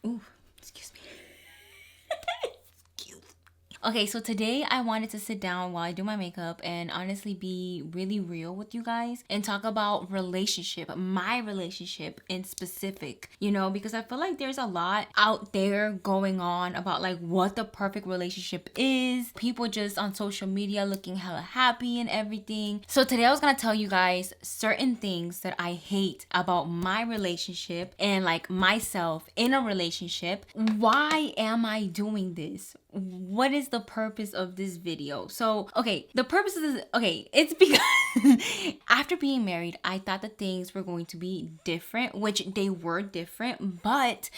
Ooh, excuse me. Okay, so today I wanted to sit down while I do my makeup and honestly be really real with you guys and talk about relationship, my relationship in specific, because I feel like there's a lot out there going on about like what the perfect relationship is. People just on social media looking hella happy and everything. So today I was gonna tell you guys certain things that I hate about my relationship and like myself in a relationship. Why am I doing this? What is the purpose of this video? So, okay, the purpose of this, it's because after being married, I thought that things were going to be different, which they were different, but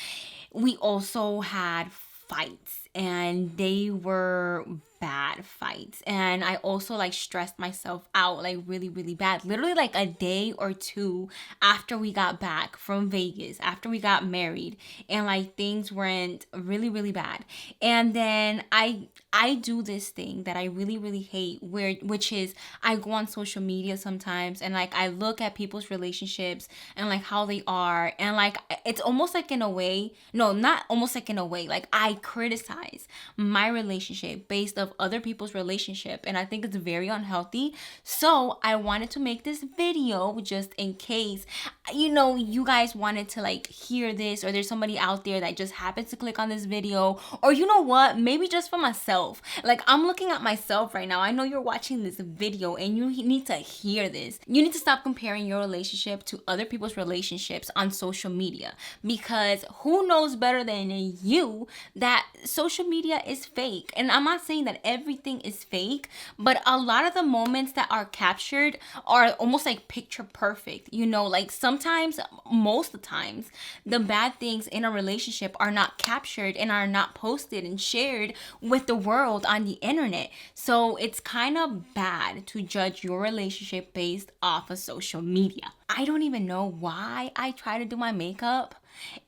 we also had fights and they were bad fights, and I also like stressed myself out like really really bad, literally like a day or two after we got back from Vegas, after we got married, and like things went really really bad. And then I do this thing that I really really hate, which is I go on social media sometimes and like I look at people's relationships and like how they are, and like it's almost like in a way, no, not almost like in a way, like I criticize my relationship based of other people's relationship, and I think it's very unhealthy. So I wanted to make this video just in case you guys wanted to like hear this, or there's somebody out there that just happens to click on this video, or you know what, maybe just for myself. Like I'm looking at myself right now. I know you're watching this video and you need to hear this. You need to stop comparing your relationship to other people's relationships on social media, because who knows better than you that social media is fake. And I'm not saying that everything is fake, but a lot of the moments that are captured are almost like picture perfect. Like sometimes, most of the times, the bad things in a relationship are not captured and are not posted and shared with the world on the internet. So it's kind of bad to judge your relationship based off of social media. I don't even know why I try to do my makeup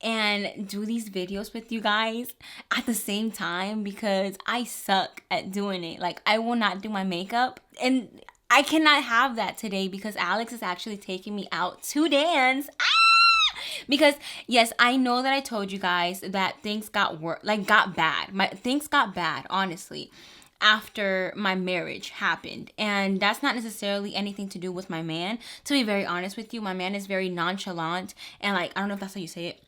and do these videos with you guys at the same time, because I suck at doing it. Like I will not do my makeup, and I cannot have that today because Alex is actually taking me out to dance. Because yes, I know that I told you guys that things got bad. Things got bad, honestly, after my marriage happened. And that's not necessarily anything to do with my man. To be very honest with you, my man is very nonchalant, and like, I don't know if that's how you say it,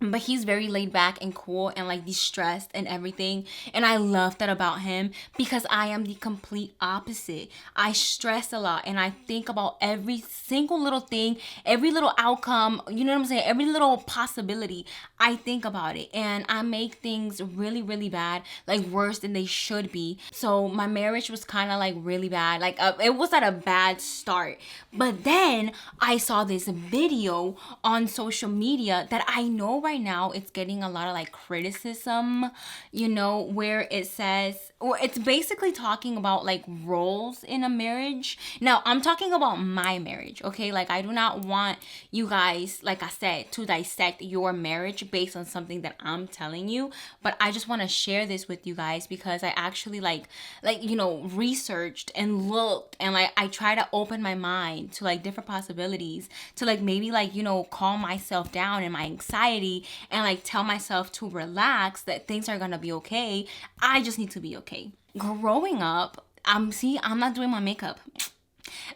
but he's very laid back and cool and like de-stressed and everything, and I love that about him, because I am the complete opposite. I stress a lot and I think about every single little thing, every little outcome, you know what I'm saying, every little possibility. I think about it and I make things really really bad, like worse than they should be. So my marriage was kind of like really bad, like it was at a bad start. But then I saw this video on social media that I know right now it's getting a lot of like criticism, where it says, or it's basically talking about like roles in a marriage. Now I'm talking about my marriage, okay? Like I do not want you guys, like I said, to dissect your marriage based on something that I'm telling you, but I just want to share this with you guys because I actually researched and looked, and like I try to open my mind to like different possibilities, to like maybe like calm myself down in my anxiety, and like tell myself to relax, that things are gonna be okay. I just need to be okay. Growing up, I'm not doing my makeup,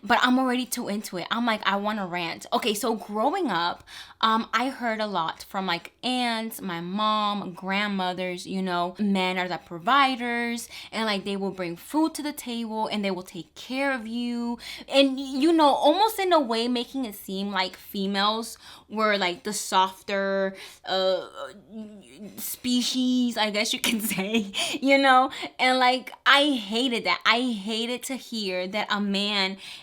but I'm already too into it. I'm like, I want to rant. Okay, so growing up, I heard a lot from like aunts, my mom, grandmothers, men are the providers, and like they will bring food to the table and they will take care of you. And almost in a way making it seem like females were like the softer species, I guess you can say, And like I hated that. I hated to hear that I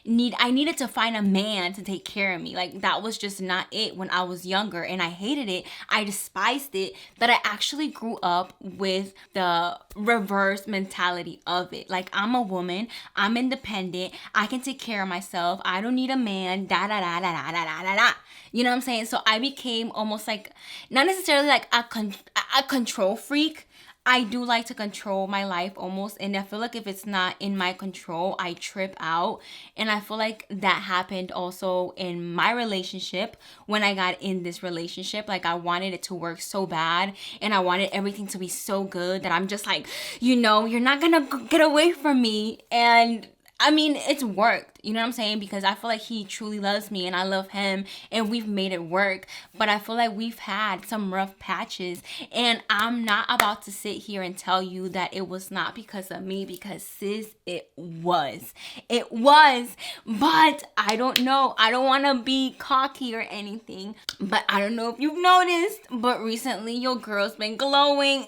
needed to find a man to take care of me. Like that was just not it when I was younger, and I hated it. I despised it. But I actually grew up with the reverse mentality of it. Like I'm a woman, I'm independent, I can take care of myself. I don't need a man. Da da da da da da da da. You know what I'm saying? So I became almost like, not necessarily like a control freak. I do like to control my life almost, and I feel like if it's not in my control, I trip out. And I feel like that happened also in my relationship when I got in this relationship. Like, I wanted it to work so bad, and I wanted everything to be so good that I'm just like, you're not gonna get away from me. And I mean, it's worked, you know what I'm saying? Because I feel like he truly loves me and I love him, and we've made it work. But I feel like we've had some rough patches, and I'm not about to sit here and tell you that it was not because of me, because sis, it was. It was. But I don't know. I don't want to be cocky or anything. But I don't know if you've noticed, but recently your girl's been glowing.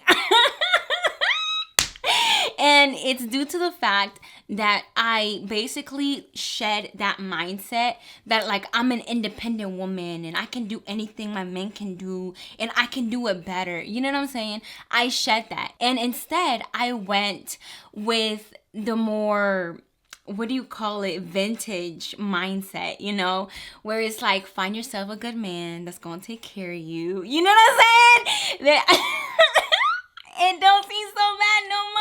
And it's due to the fact that I basically shed that mindset that, like, I'm an independent woman and I can do anything my man can do and I can do it better. You know what I'm saying? I shed that. And instead, I went with the more, what do you call it, vintage mindset, where it's like, find yourself a good man that's gonna take care of you. You know what I'm saying? That it don't seem so bad no more.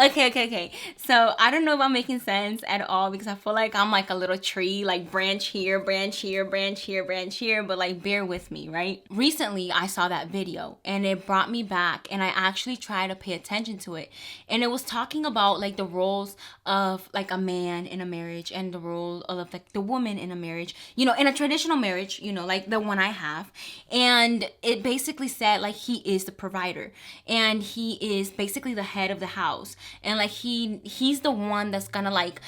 Okay. So I don't know if I'm making sense at all, because I feel like I'm like a little tree, like branch here, branch here, branch here, branch here, but like bear with me, right? Recently I saw that video and it brought me back, and I actually tried to pay attention to it. And it was talking about like the roles of like a man in a marriage and the role of like the woman in a marriage, in a traditional marriage, like the one I have. And it basically said like he is the provider, and he is basically the head of the house, and like he's the one that's gonna like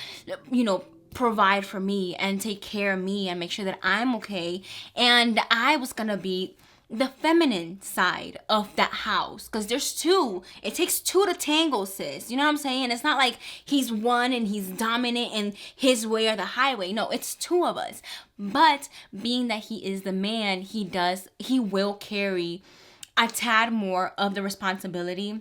provide for me and take care of me and make sure that I'm okay. And I was gonna be the feminine side of that house, because there's two. It takes two to tango, sis. You know what I'm saying? It's not like he's one and he's dominant and his way or the highway. No, it's two of us. But being that he is the man, he will carry a tad more of the responsibility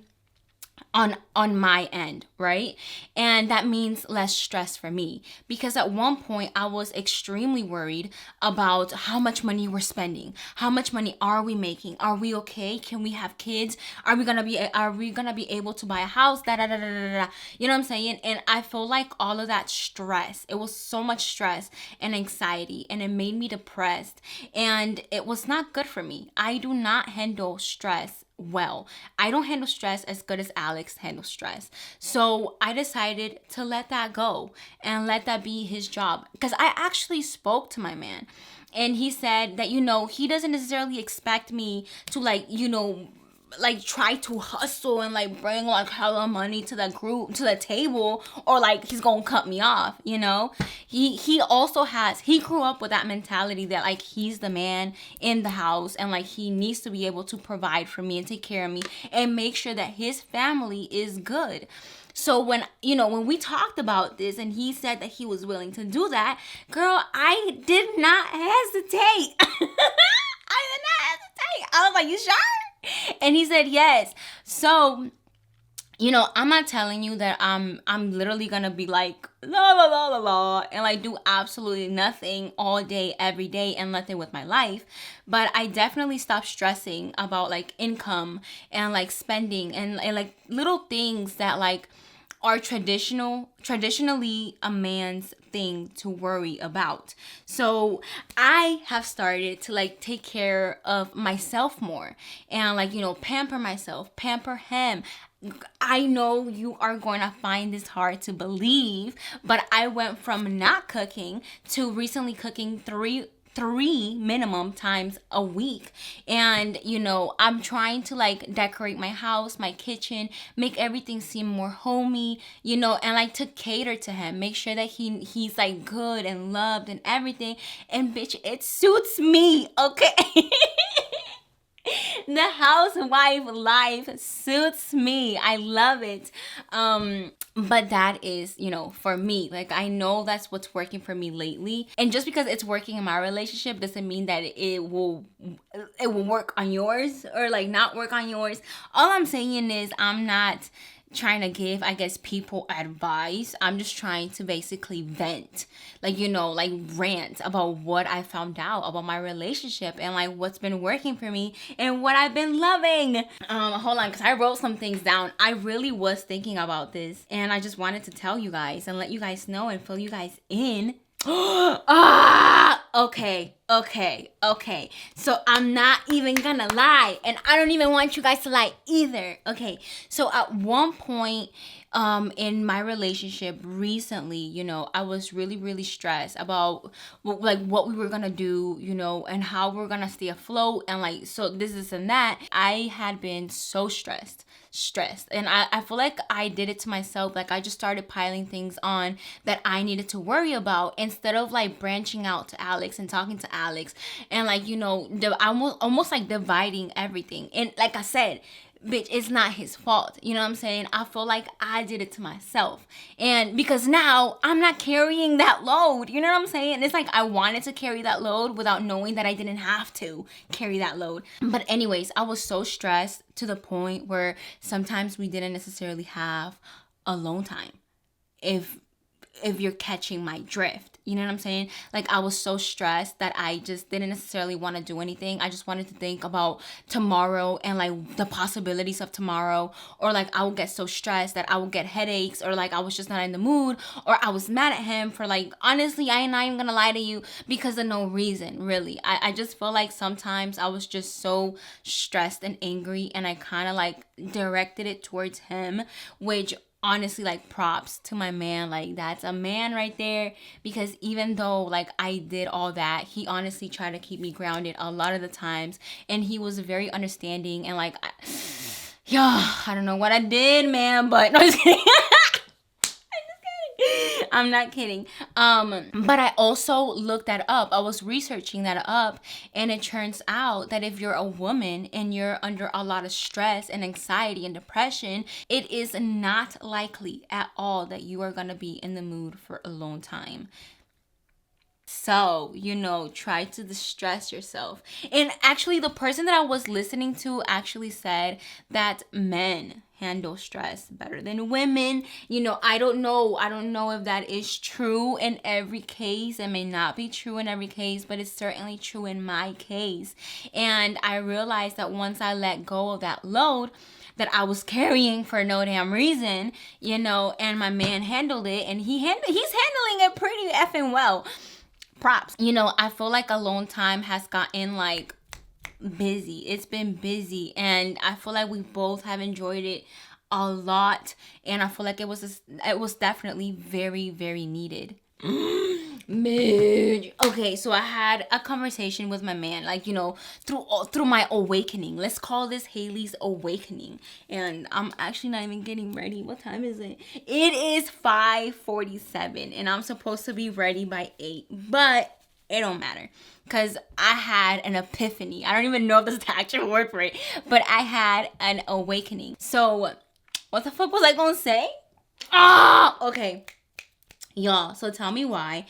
on my end, right? And that means less stress for me, because at one point I was extremely worried about how much money we're spending. How much money are we making? Are we okay? Can we have kids? Are we gonna be able to buy a house? Da da da da da da. You know what I'm saying? And I feel like all of that stress, it was so much stress and anxiety, and it made me depressed, and it was not good for me. I do not handle stress well. I don't handle stress as good as Alex handles stress. So I decided to let that go and let that be his job. Because I actually spoke to my man, and he said that, he doesn't necessarily expect me to like try to hustle and like bring like hella money to the table, or like he's gonna cut me off. He also he grew up with that mentality that like he's the man in the house, and like he needs to be able to provide for me and take care of me and make sure that his family is good. So when we talked about this and he said that he was willing to do that, girl, I did not hesitate. I was like, you sure? And he said yes. So, I'm not telling you that I'm literally gonna be like la la la la la and like do absolutely nothing all day every day and nothing with my life. But I definitely stopped stressing about like income and like spending and like little things that like are traditionally a man's thing to worry about. So I have started to like take care of myself more and like, pamper myself, pamper him. I know you are going to find this hard to believe, but I went from not cooking to recently cooking three minimum times a week. And I'm trying to like decorate my house, my kitchen, make everything seem more homey, and like to cater to him, make sure that he's like good and loved and everything. And bitch, it suits me, okay? The housewife life suits me. I love it. But that is, for me, like I know that's what's working for me lately. And just because it's working in my relationship doesn't mean that it will work on yours or like not work on yours. All I'm saying is I'm not trying to give, I guess, people advice. I'm just trying to basically vent, like, you know, like rant about what I found out about my relationship and like what's been working for me and what I've been loving. Hold on, because I wrote some things down. I really was thinking about this, and I just wanted to tell you guys and let you guys know and fill you guys in. Okay. So I'm not even gonna lie, and I don't even want you guys to lie either. Okay. So at one point, in my relationship recently, you know, I was really stressed about like what we were gonna do, you know, and how we're gonna stay afloat, and like, so this and that. I had been so stressed, and I feel like I did it to myself. Like, I just started piling things on that I needed to worry about, instead of like branching out to Alex and talking to Alex, and like, you know, almost like dividing everything. And like I said, bitch, it's not his fault. You know what I'm saying? I feel like I did it to myself. And because now I'm not carrying that load. You know what I'm saying? It's like I wanted to carry that load without knowing that I didn't have to carry that load. But anyways, I was so stressed to the point where sometimes we didn't necessarily have alone time. If you're catching my drift. You know what I'm saying? Like, I was so stressed that I just didn't necessarily want to do anything. I just wanted to think about tomorrow and like the possibilities of tomorrow. Or like, I would get so stressed that I would get headaches, or like I was just not in the mood, or I was mad at him for like, honestly, I ain't not even gonna lie to you, because of no reason, really. I just feel like sometimes I was just so stressed and angry, and I kind of like directed it towards him, which honestly, like, props to my man. Like, that's a man right there, because even though like I did all that, he honestly tried to keep me grounded a lot of the times, and he was very understanding. And like, I don't know what I did, man, but no, I'm just kidding. I'm not kidding. But I also looked that up. I was researching that up, and it turns out that if you're a woman and you're under a lot of stress and anxiety and depression, it is not likely at all that you are going to be in the mood for alone time. So, you know, try to distress yourself. And actually, the person that I was listening to actually said that men handle stress better than women. You know, I don't know if that is true in every case. It may not be true in every case, but it's certainly true in my case. And I realized that once I let go of that load that I was carrying for no damn reason, you know, and my man handled it, and he's handling it pretty effing well. Props. You know, I feel like alone time has gotten like busy. It's been busy, and I feel like we both have enjoyed it a lot, and I feel like it was definitely very needed. Man. Okay, so I had a conversation with my man, like, you know, through my awakening. Let's call this Haley's awakening. And I'm actually not even getting ready. What time is it? It is 5:47, and I'm supposed to be ready by 8, but it don't matter, because I had an epiphany. I don't even know if that's the actual word for it, but I had an awakening. So what the fuck was I gonna say? Okay, y'all, so tell me why.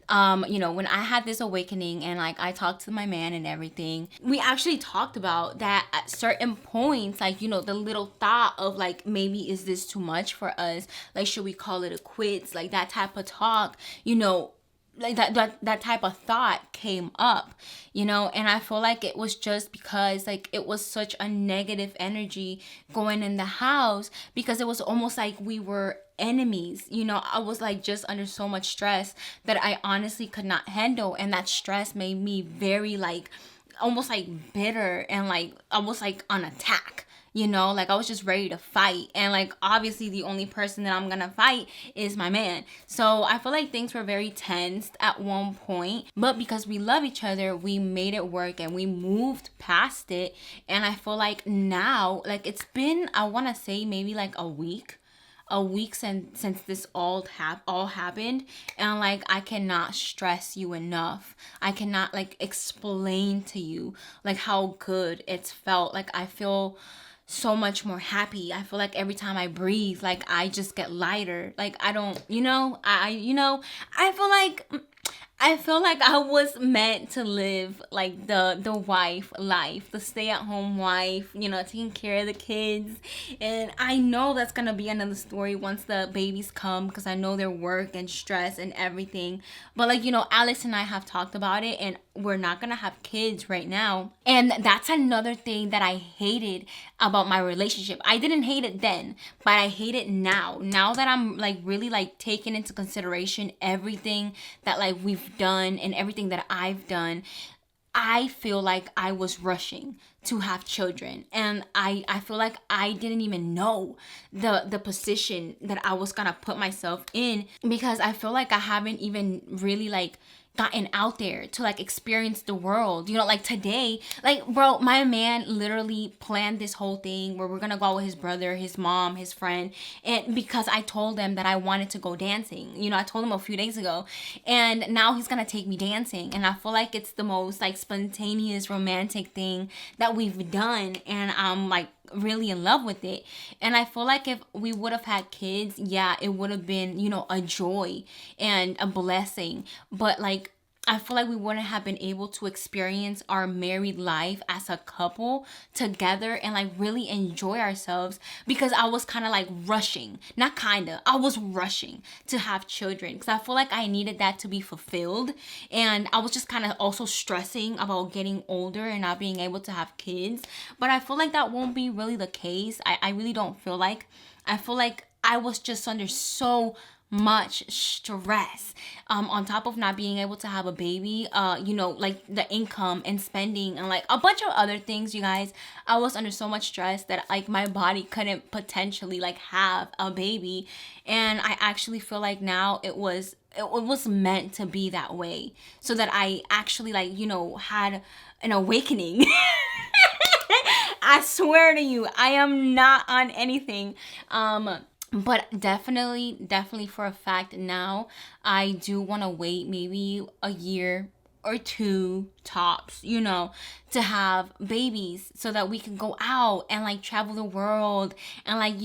You know, when I had this awakening and like I talked to my man and everything, we actually talked about that at certain points, like, you know, the little thought of like, maybe is this too much for us? Like, should we call it a quits? Like, that type of talk, you know, like that type of thought came up, you know. And I feel like it was just because like it was such a negative energy going in the house, because it was almost like we were enemies, you know. I was like just under so much stress that I honestly could not handle, and that stress made me very like almost like bitter and like almost like on attack. You know, like I was just ready to fight. And like, obviously the only person that I'm gonna fight is my man. So I feel like things were very tensed at one point. But because we love each other, we made it work and we moved past it. And I feel like now, like it's been, I wanna say maybe like a week since this all happened, and like I cannot stress you enough. I cannot like explain to you like how good it's felt. Like I feel so much more happy. I feel like every time I breathe, like I just get lighter. Like I don't, you know, I feel like I feel like I was meant to live like the wife life, the stay at home wife, taking care of the kids. And I know that's gonna be another story once the babies come, because I know their work and stress and everything. But like, Alex and I have talked about it, and we're not gonna have kids right now. And that's another thing that I hated about my relationship. I didn't hate it then, but I hate it now. Now that I'm like really like taking into consideration everything that like we've done and everything that I've done, I feel like I was rushing to have children, and I feel like I didn't even know the position that I was gonna put myself in, because I feel like I haven't even really like gotten out there to like experience the world. Like today, like bro, my man literally planned this whole thing where we're gonna go out with his brother, his mom, his friend, and because I told them that I wanted to go dancing. I told him a few days ago, and now he's gonna take me dancing, and I feel like it's the most like spontaneous romantic thing that we've done, and I'm like really in love with it. And I feel like if we would have had kids, yeah, it would have been, a joy and a blessing. But like, I feel like we wouldn't have been able to experience our married life as a couple together and like really enjoy ourselves, because I was kind of like rushing, not kind of, I was rushing to have children, because I feel like I needed that to be fulfilled. And I was just kind of also stressing about getting older and not being able to have kids. But I feel like that won't be really the case. I really don't feel like. I feel like I was just under so much stress, on top of not being able to have a baby, like the income and spending and like a bunch of other things. You guys, I was under so much stress that like my body couldn't potentially like have a baby. And I actually feel like now it was meant to be that way, so that I actually like had an awakening. I swear to you, I am not on anything. But definitely for a fact now, I do want to wait maybe a year or two tops, to have babies, so that we can go out and like travel the world and like,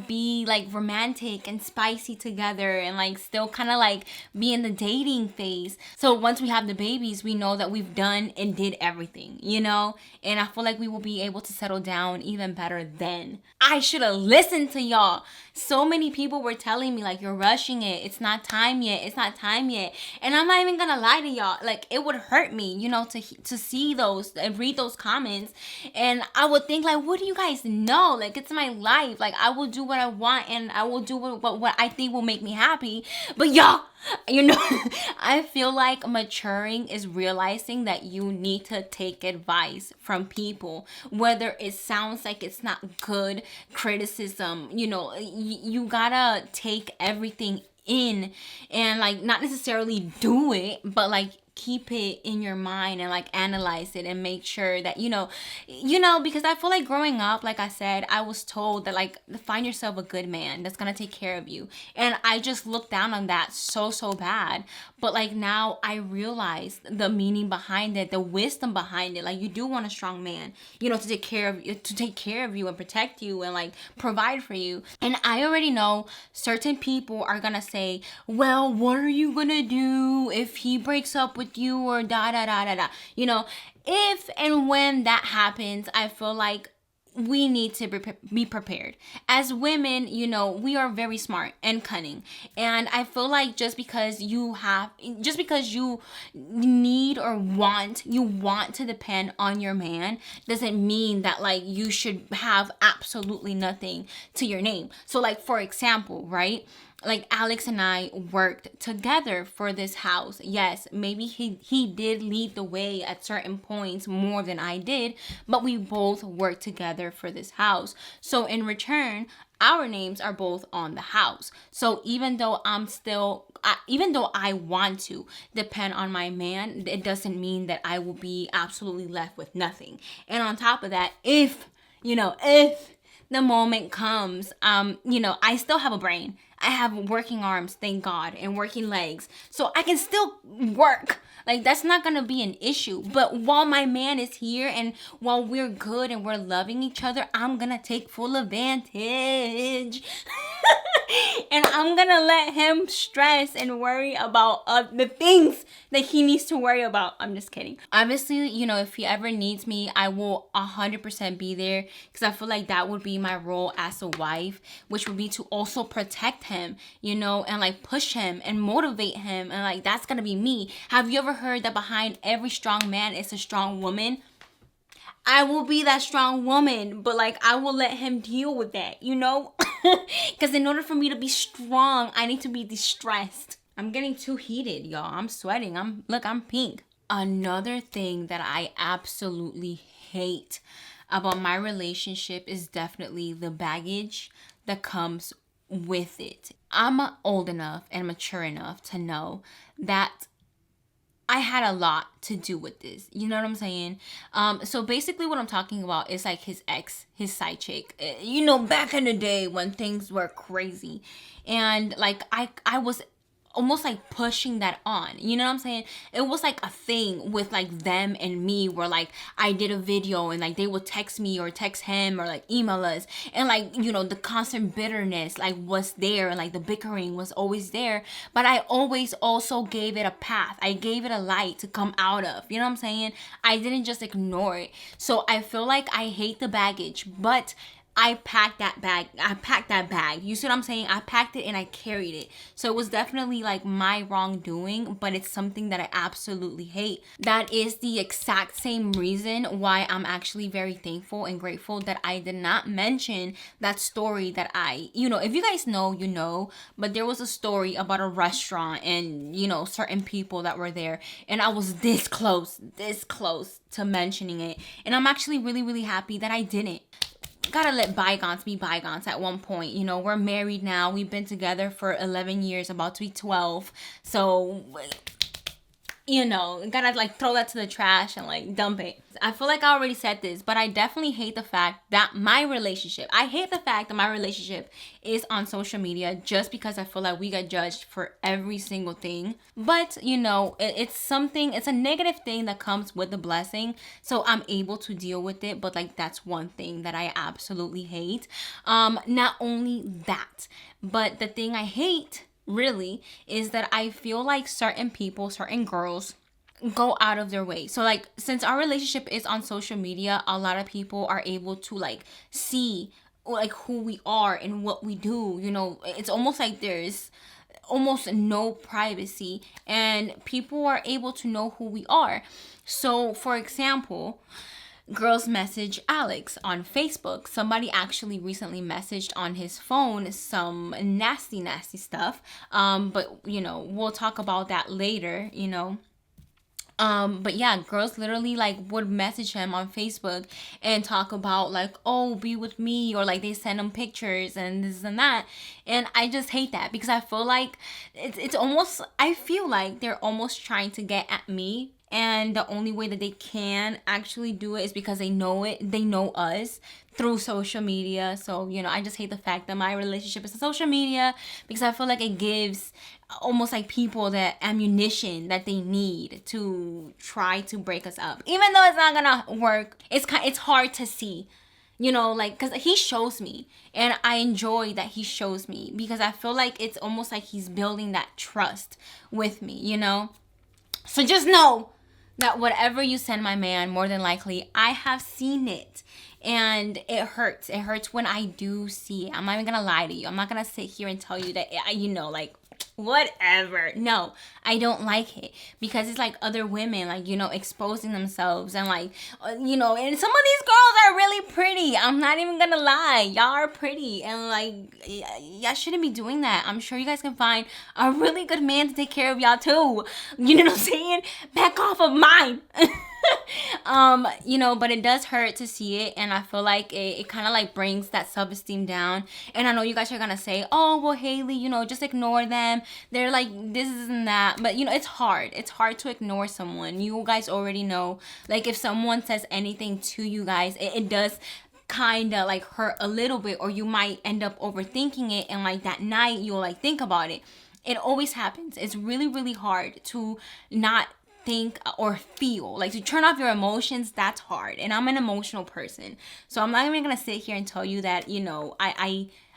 be like romantic and spicy together, and like still kind of like be in the dating phase. So once we have the babies, we know that we've done and did everything, and I feel like we will be able to settle down even better then. I should have listened to y'all. So many people were telling me like, you're rushing it. It's not time yet. It's not time yet. And I'm not even gonna lie to y'all. Like, it would hurt me, to see those and read those comments. And I would think like, what do you guys know? Like, it's my life. Like, I will do what I want, and I will do what I think will make me happy. But y'all, I feel like maturing is realizing that you need to take advice from people, whether it sounds like it's not good criticism. You gotta take everything in, and like not necessarily do it, but like keep it in your mind and like analyze it and make sure that because I feel like growing up, like I said, I was told that like, find yourself a good man that's gonna take care of you, and I just looked down on that so bad. But like now I realize the meaning behind it, the wisdom behind it. Like, you do want a strong man, to take care of you and protect you and like provide for you. And I already know certain people are gonna say, well, what are you gonna do if he breaks up with you, or da da da da da. If and when that happens, I feel like we need to be prepared. As women, we are very smart and cunning. And I feel like just because you need or want to depend on your man, doesn't mean that like you should have absolutely nothing to your name. So like, for example, right? Like, Alex and I worked together for this house. Yes, maybe he did lead the way at certain points more than I did, but we both worked together for this house. So in return, our names are both on the house. So even though I want to depend on my man, it doesn't mean that I will be absolutely left with nothing. And on top of that, if the moment comes, I still have a brain. I have working arms, thank God, and working legs. So I can still work. Like, that's not going to be an issue. But while my man is here and while we're good and we're loving each other, I'm going to take full advantage. And I'm gonna let him stress and worry about the things that he needs to worry about. I'm just kidding. Obviously, you know, if he ever needs me, I will 100% be there, because I feel like that would be my role as a wife, which would be to also protect him, you know, and like push him and motivate him. And like, that's gonna be me. Have you ever heard that behind every strong man is a strong woman? I will be that strong woman, but like, I will let him deal with that, you know? Because in order for me to be strong, I need to be distressed. I'm getting too heated, y'all. I'm sweating. I'm pink. Another thing that I absolutely hate about my relationship is definitely the baggage that comes with it. I'm old enough and mature enough to know that I had a lot to do with this. You know what I'm saying? So basically what I'm talking about is like his ex, his side chick. You know, back in the day when things were crazy. And like I was almost like pushing that on, you know what I'm saying? It was like a thing with like them and me, where like I did a video and like they would text me or text him or like email us, and like, you know, the constant bitterness like was there, and like the bickering was always there, but I always also gave it a path. I gave it a light to come out of, you know what I'm saying? I didn't just ignore it. So I feel like I hate the baggage, but I packed that bag. You see what I'm saying? I packed it and I carried it. So it was definitely like my wrongdoing, but it's something that I absolutely hate. That is the exact same reason why I'm actually very thankful and grateful that I did not mention that story that you know, if you guys know, you know, but there was a story about a restaurant and, you know, certain people that were there, and I was this close to mentioning it. And I'm actually really, really happy that I didn't. Gotta let bygones be bygones at one point. You know, we're married now. We've been together for 11 years, about to be 12. So, you know, gotta like throw that to the trash and like dump it. I feel like I already said this, but I definitely hate the fact that my relationship is on social media, just because I feel like we get judged for every single thing. But, you know, it's a negative thing that comes with the blessing. So I'm able to deal with it. But like, that's one thing that I absolutely hate. Not only that, but the thing I hate really is that I feel like certain people, certain girls, go out of their way. So like, since our relationship is on social media, a lot of people are able to like see like who we are and what we do. You know, it's almost like there's almost no privacy, and people are able to know who we are. So for example, girls message Alex on Facebook. Somebody actually recently messaged on his phone some nasty stuff. But you know, we'll talk about that later, you know. But yeah, girls literally like would message him on Facebook and talk about like, oh, be with me, or like they send him pictures and this and that. And I just hate that, because I feel like it's almost, I feel like they're almost trying to get at me. And the only way that they can actually do it is because they know us through social media. So, you know, I just hate the fact that my relationship is on social media, because I feel like it gives almost like people that ammunition that they need to try to break us up. Even though it's not gonna work, it's hard to see. You know, like, because he shows me, and I enjoy that he shows me, because I feel like it's almost like he's building that trust with me, you know? So just know that whatever you send my man, more than likely, I have seen it. And it hurts. It hurts when I do see it. I'm not even going to lie to you. I'm not going to sit here and tell you that, you know, like, whatever. No, I don't like it, because it's like other women, like, you know, exposing themselves, and like, you know, and some of these girls are really pretty. I'm not even gonna lie, y'all are pretty, and like, y'all shouldn't be doing that. I'm sure you guys can find a really good man to take care of y'all too. You know what I'm saying? Back off of mine. You know, but it does hurt to see it, and I feel like it kind of like brings that self-esteem down. And I know you guys are gonna say, oh, well, Haley, you know, just ignore them, they're like this and that. But you know, it's hard to ignore someone. You guys already know, like, if someone says anything to you guys, it does kind of like hurt a little bit, or you might end up overthinking it, and like that night you'll like think about it. It always happens. It's really, really hard to not think or feel, like, to turn off your emotions. That's hard, and I'm an emotional person, so I'm not even gonna sit here and tell you that, you know,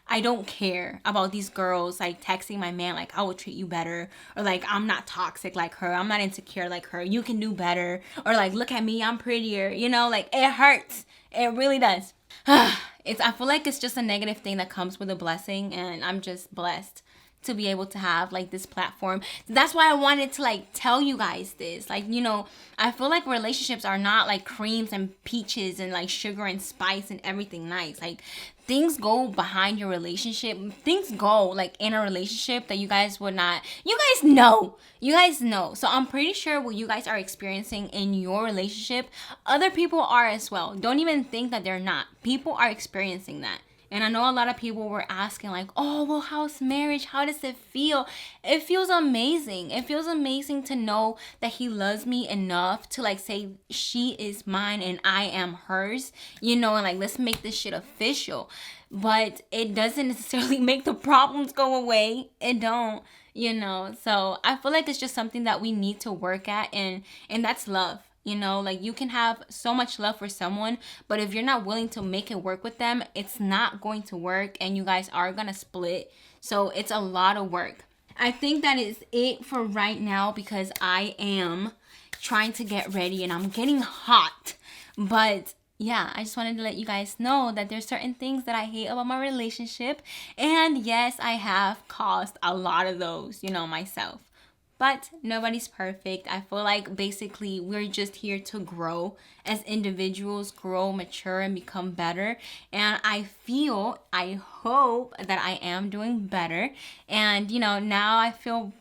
I don't care about these girls like texting my man like, I will treat you better, or like, I'm not toxic like her, I'm not insecure like her, you can do better, or like, look at me, I'm prettier, you know, like it hurts. It really does. I feel like it's just a negative thing that comes with a blessing, and I'm just blessed to be able to have like this platform. That's why I wanted to like tell you guys this. Like, you know, I feel like relationships are not like creams and peaches and like sugar and spice and everything nice. Like, things go behind your relationship. Things go like in a relationship that you guys would not, you guys know. You guys know. So I'm pretty sure what you guys are experiencing in your relationship, other people are as well. Don't even think that they're not. People are experiencing that. And I know a lot of people were asking like, oh, well, how's marriage? How does it feel? It feels amazing. It feels amazing to know that he loves me enough to like say she is mine and I am hers, you know, and like, let's make this shit official. But it doesn't necessarily make the problems go away. It don't, you know. So I feel like it's just something that we need to work at, and that's love. You know, like, you can have so much love for someone, but if you're not willing to make it work with them, it's not going to work, and you guys are gonna split. So it's a lot of work. I think that is it for right now, because I am trying to get ready and I'm getting hot. But yeah, I just wanted to let you guys know that there's certain things that I hate about my relationship. And yes, I have caused a lot of those, you know, myself. But nobody's perfect. I feel like basically we're just here to grow as individuals, grow, mature, and become better. And I hope that I am doing better. And, you know, now I feel,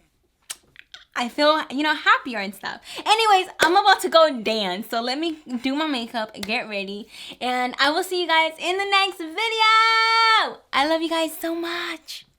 you know, happier and stuff. Anyways, I'm about to go dance. So let me do my makeup, get ready. And I will see you guys in the next video. I love you guys so much.